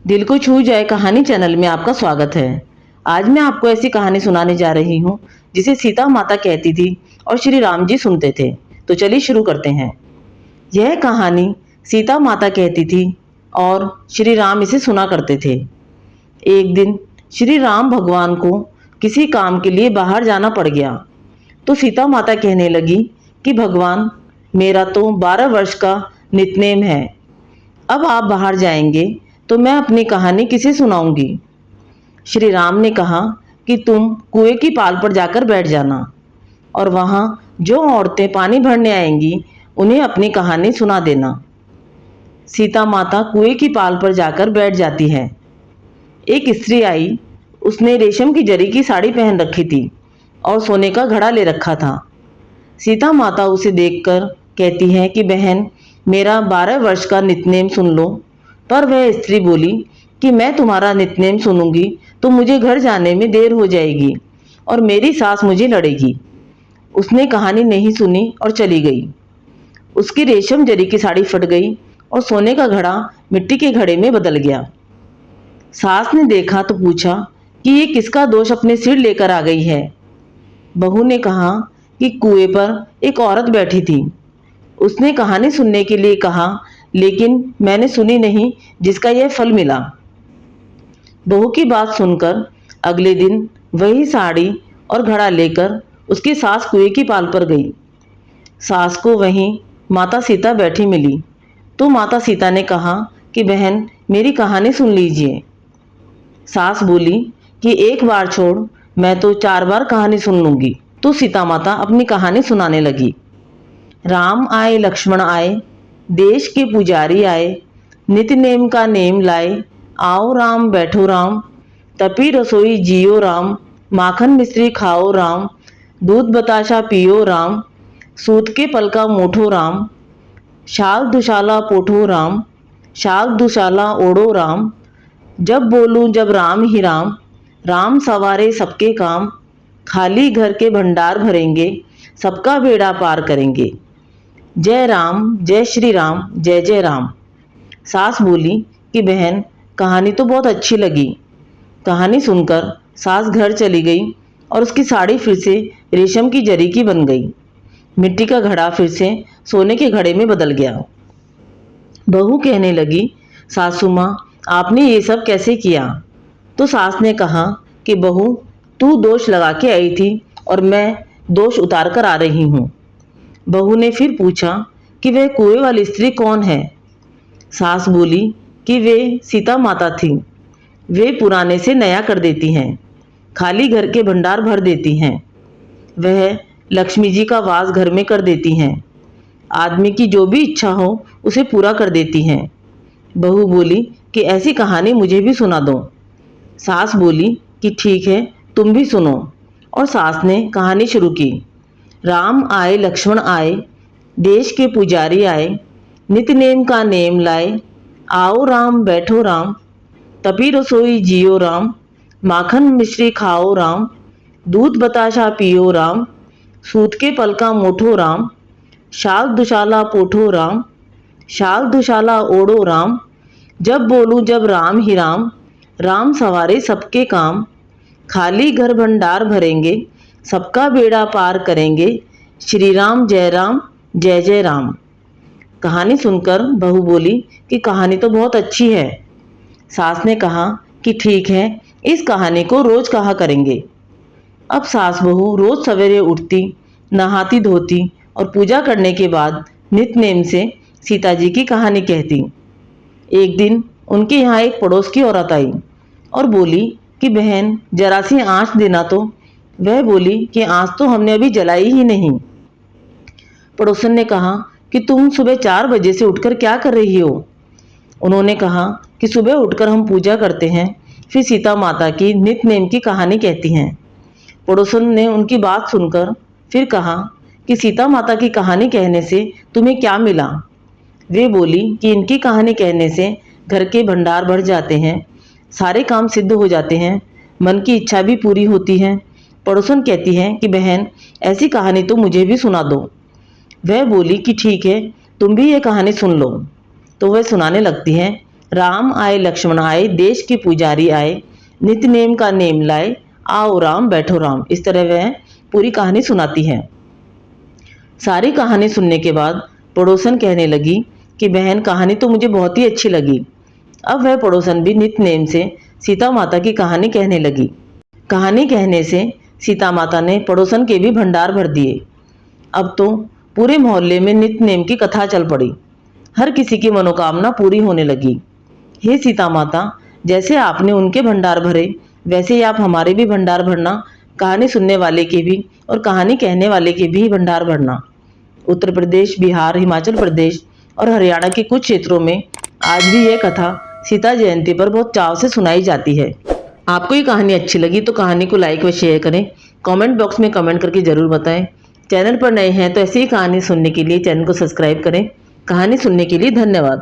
दिल को छू जाए कहानी चैनल में आपका स्वागत है। आज मैं आपको ऐसी कहानी सुनाने जा रही हूँ जिसे सीता माता कहती थी और श्री राम जी सुनते थे। तो चलिए शुरू करते हैं। यह कहानी सीता माता कहती थी और श्री राम इसे सुना करते थे। एक दिन श्री राम भगवान को किसी काम के लिए बाहर जाना पड़ गया तो सीता माता कहने लगी कि भगवान, मेरा तो 12 वर्ष का नितनेम है। अब आप बाहर जाएंगे तो मैं अपनी कहानी किसे सुनाऊंगी। श्री राम ने कहा कि तुम कुएं की पाल पर जाकर बैठ जाना और वहां जो औरतें पानी भरने आएंगी उन्हें अपनी कहानी सुना देना। सीता माता कुएं की पाल पर जाकर बैठ जाती है। एक स्त्री आई। उसने रेशम की जरी की साड़ी पहन रखी थी और सोने का घड़ा ले रखा था। सीता माता उसे देखकर कहती है कि बहन, मेरा 12 वर्ष का नितनेम सुन लो। पर वह स्त्री बोली कि मैं तुम्हारा नितनेम सुनूंगी तो मुझे घर जाने में देर हो जाएगी और मेरी सास मुझे लड़ेगी। उसने कहानी नहीं सुनी और चली गई। उसकी रेशम जरी की साड़ी फट गई और सोने का घड़ा मिट्टी के घड़े में बदल गया। सास ने देखा तो पूछा कि ये किसका दोष अपने सिर लेकर आ गई है। बहू ने कहा कि कुएं पर एक औरत बैठी थी। उसने कहानी सुनने के लिए कहा, लेकिन मैंने सुनी नहीं जिसका यह फल मिला। बहू की बात सुनकर अगले दिन वही साड़ी और घड़ा लेकर उसकी सास कुएं की पाल पर गई। सास को वहीं माता सीता बैठी मिली तो माता सीता ने कहा कि बहन, मेरी कहानी सुन लीजिए। सास बोली कि एक बार छोड़, मैं तो 4 बार कहानी सुन लूंगी। तो सीता माता अपनी कहानी सुनाने लगी। राम आए लक्ष्मण आए, देश के पुजारी आए, नित नेम का नेम लाए, आओ राम बैठो राम, तपी रसोई जियो राम, माखन मिश्री खाओ राम, दूध बताशा पियो राम, सूत के पल का मोठो राम, शाल दुशाला पोठो राम, शाल दुशाला ओढ़ो राम, जब बोलूं जब राम ही राम, राम सवारे सबके काम, खाली घर के भंडार भरेंगे, सबका बेड़ा पार करेंगे। जय राम, जय श्री राम, जय जय राम। सास बोली कि बहन, कहानी तो बहुत अच्छी लगी। कहानी सुनकर सास घर चली गई और उसकी साड़ी फिर से रेशम की जरी की बन गई। मिट्टी का घड़ा फिर से सोने के घड़े में बदल गया। बहू कहने लगी, सासू माँ, आपने ये सब कैसे किया। तो सास ने कहा कि बहू, तू दोष लगा के आई थी और मैं दोष उतार कर आ रही हूँ। बहू ने फिर पूछा कि वह कुएं वाली स्त्री कौन है। सास बोली कि वे सीता माता थी। वे पुराने से नया कर देती हैं, खाली घर के भंडार भर देती हैं। वह लक्ष्मी जी का वास घर में कर देती हैं। आदमी की जो भी इच्छा हो उसे पूरा कर देती हैं। बहू बोली कि ऐसी कहानी मुझे भी सुना दो। सास बोली कि ठीक है, तुम भी सुनो। और सास ने कहानी शुरू की। राम आए लक्ष्मण आए, देश के पुजारी आए, नित नेम का नेम लाए, आओ राम बैठो राम, तपी रसोई जियो राम, माखन मिश्री खाओ राम, दूध बताशा पियो राम, सूत के पल का मोठो राम, शाल दुशाला पोठो राम, शाल दुशाला ओढ़ो राम, जब बोलूं जब राम ही राम, राम सवारे सबके काम, खाली घर भंडार भरेंगे, सबका बेड़ा पार करेंगे, श्री राम जय जय राम। कहानी सुनकर बहू बोली कि कहानी तो बहुत अच्छी है। सास ने कहा कि ठीक है, इस कहानी को रोज कहा करेंगे। अब सास बहू रोज सवेरे उठती, नहाती धोती और पूजा करने के बाद नित नेम से सीता जी की कहानी कहती। एक दिन उनके यहाँ एक पड़ोस की औरत आई और बोली कि बहन, जरा सी आँच देना तो। वह बोली कि आँच तो हमने अभी जलाई ही नहीं। पड़ोसन ने कहा कि तुम सुबह 4 बजे से उठकर क्या कर रही हो। उन्होंने कहा कि सुबह उठकर हम पूजा करते हैं, फिर सीता माता की नित नेम की कहानी कहती हैं। पड़ोसन ने उनकी बात सुनकर फिर कहा कि सीता माता की कहानी कहने से तुम्हें क्या मिला। वे बोली कि इनकी कहानी कहने से घर के भंडार भर जाते हैं, सारे काम सिद्ध हो जाते हैं, मन की इच्छा भी पूरी होती है। पड़ोसन कहती है कि बहन, ऐसी कहानी तो मुझे भी सुना दो। वह बोली कि ठीक है, तुम भी ये कहानी सुन लो। तो वह सुनाने लगती है। राम आए लक्ष्मण आए, देश के पुजारी आए, नित्य नेम का नेम लाए, आओ राम बैठो राम। इस तरह वह पूरी कहानी सुनाती है। सारी कहानी सुनने के बाद पड़ोसन कहने लगी कि बहन, कहानी तो मुझे बहुत ही अच्छी लगी। अब वह पड़ोसन भी नित्य नेम से सीता माता की कहानी कहने लगी। कहानी कहने से सीता माता ने पड़ोसन के भी भंडार भर दिए। अब तो पूरे मोहल्ले में नित्य नेम की कथा चल पड़ी। हर किसी की मनोकामना पूरी होने लगी। हे सीता माता, जैसे आपने उनके भंडार भरे, वैसे ही आप हमारे भी भंडार भरना, कहानी सुनने वाले के भी और कहानी कहने वाले के भी भंडार भरना। उत्तर प्रदेश, बिहार, हिमाचल प्रदेश और हरियाणा के कुछ क्षेत्रों में आज भी यह कथा सीता जयंती पर बहुत चाव से सुनाई जाती है। आपको ये कहानी अच्छी लगी तो कहानी को लाइक व शेयर करें। कमेंट बॉक्स में कमेंट करके जरूर बताएं। चैनल पर नए हैं तो ऐसी ही कहानी सुनने के लिए चैनल को सब्सक्राइब करें। कहानी सुनने के लिए धन्यवाद।